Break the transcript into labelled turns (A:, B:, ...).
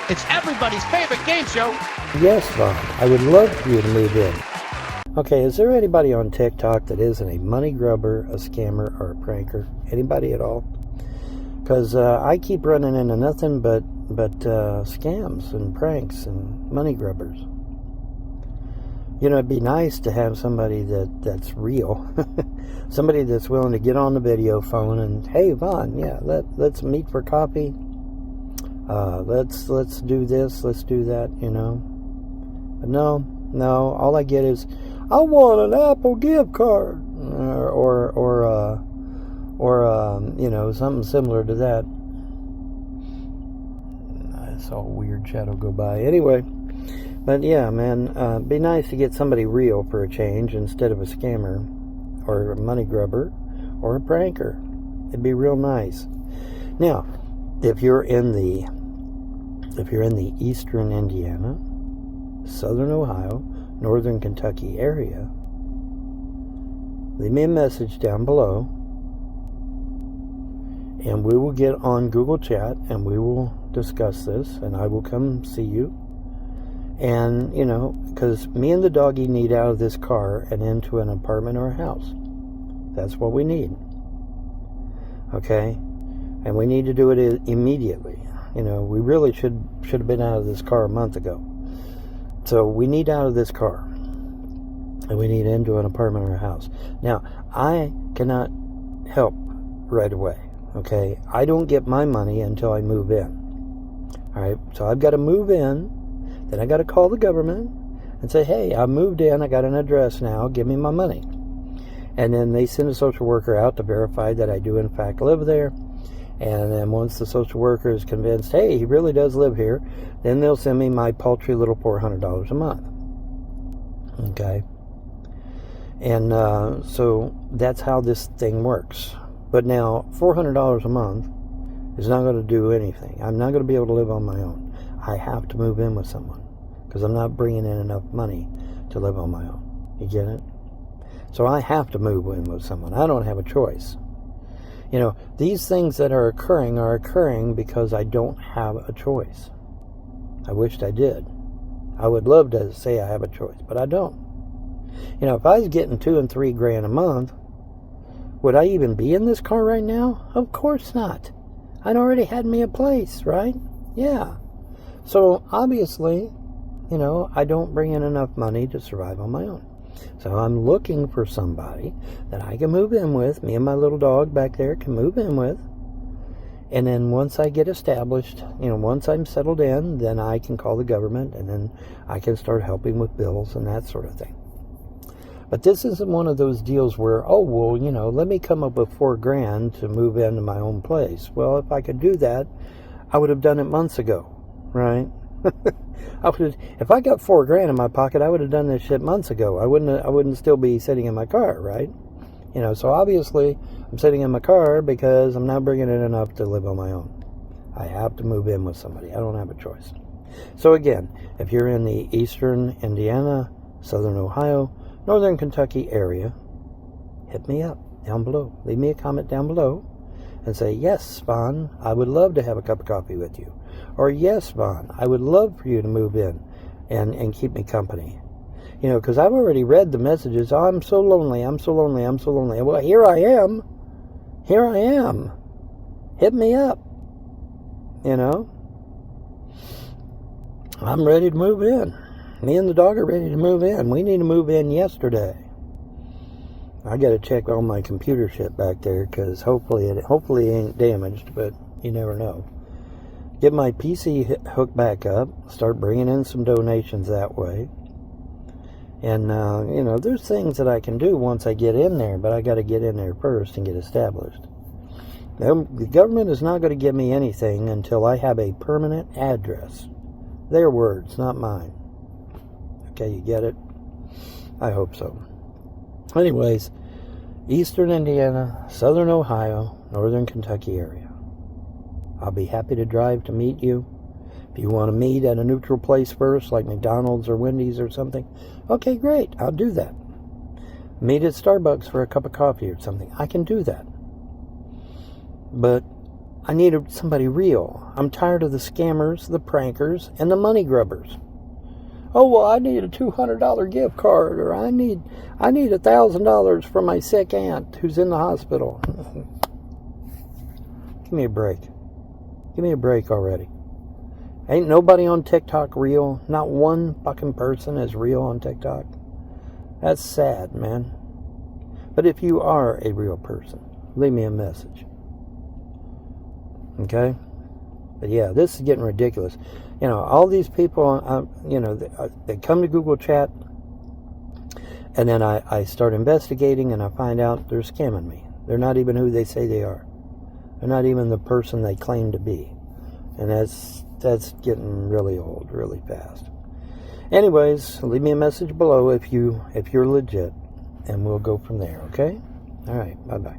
A: It's everybody's favorite game show.
B: Yes, Vaughn, I would love for you to move in. Okay, is there anybody on TikTok that isn't a money grubber, a scammer, or a pranker? Anybody at all? Because I keep running into nothing but scams and pranks and money grubbers. You know, it'd be nice to have somebody that's real. Somebody that's willing to get on the video phone and, hey, Vaughn, yeah, let's meet for coffee. Let's do this, let's do that, you know. But no, all I get is, I want an Apple gift card, or you know, something similar to that. I saw a weird shadow go by. Anyway, but yeah, man, be nice to get somebody real for a change instead of a scammer, or a money grubber, or a pranker. It'd be real nice. Now, if you're in the eastern Indiana, southern Ohio, northern Kentucky area, leave me a message down below, and we will get on Google Chat and we will discuss this, and I will come see you. And, you know, because me and the doggy need out of this car and into an apartment or a house. That's what we need. Okay? And we need to do it immediately. You know, we really should have been out of this car a month ago. So we need out of this car. And we need into an apartment or a house. Now, I cannot help right away. Okay? I don't get my money until I move in. Alright? So I've got to move in. Then I got to call the government and say, hey, I moved in. I got an address now. Give me my money. And then they send a social worker out to verify that I do in fact live there. And then once the social worker is convinced, hey, he really does live here, then they'll send me my paltry little $400 a month. Okay? And so that's how this thing works. But now, $400 a month is not going to do anything. I'm not going to be able to live on my own. I have to move in with someone because I'm not bringing in enough money to live on my own. You get it? So I have to move in with someone. I don't have a choice. You know, these things that are occurring because I don't have a choice. I wished I did. I would love to say I have a choice, but I don't. You know, if I was getting $2,000 and $3,000 a month, would I even be in this car right now? Of course not. I'd already had me a place, right? Yeah. So obviously, you know, I don't bring in enough money to survive on my own. So I'm looking for somebody that I can move in with. Me and my little dog back there can move in with. And then once I get established, you know, once I'm settled in, then I can call the government and then I can start helping with bills and that sort of thing. But this isn't one of those deals where, oh, well, you know, let me come up with $4,000 to move into my own place. Well, if I could do that, I would have done it months ago, right? If I got $4,000 in my pocket, I would have done this shit months ago. I wouldn't still be sitting in my car, right? You know, so obviously I'm sitting in my car because I'm not bringing in enough to live on my own. I have to move in with somebody. I don't have a choice. So again, if you're in the eastern Indiana, southern Ohio, northern Kentucky area, hit me up down below. Leave me a comment down below and say, yes, Vaughn, I would love to have a cup of coffee with you. Or, yes, Vaughn, I would love for you to move in and keep me company. You know, because I've already read the messages. Oh, I'm so lonely, I'm so lonely, I'm so lonely. Well, here I am. Here I am. Hit me up. You know? I'm ready to move in. Me and the dog are ready to move in. We need to move in yesterday. I got to check all my computer shit back there because hopefully it ain't damaged, but you never know. Get my PC hooked back up. Start bringing in some donations that way. And, you know, there's things that I can do once I get in there, but I got to get in there first and get established. The government is not going to give me anything until I have a permanent address. Their words, not mine. Okay, you get it? I hope so. Anyways, eastern Indiana, southern Ohio, northern Kentucky area. I'll be happy to drive to meet you. If you want to meet at a neutral place first, like McDonald's or Wendy's or something, okay, great, I'll do that. Meet at Starbucks for a cup of coffee or something, I can do that. But I need somebody real. I'm tired of the scammers, the prankers, and the money grubbers. Oh, well, I need a $200 gift card, or I need $1,000 for my sick aunt who's in the hospital. Give me a break. Give me a break already. Ain't nobody on TikTok real. Not one fucking person is real on TikTok. That's sad, man. But if you are a real person, leave me a message. Okay? But yeah, this is getting ridiculous. You know, all these people, you know, they come to Google Chat, and then I start investigating, and I find out they're scamming me. They're not even who they say they are. They're not even the person they claim to be. And that's getting really old, really fast. Anyways, leave me a message below if you're legit, and we'll go from there, okay? All right, bye-bye.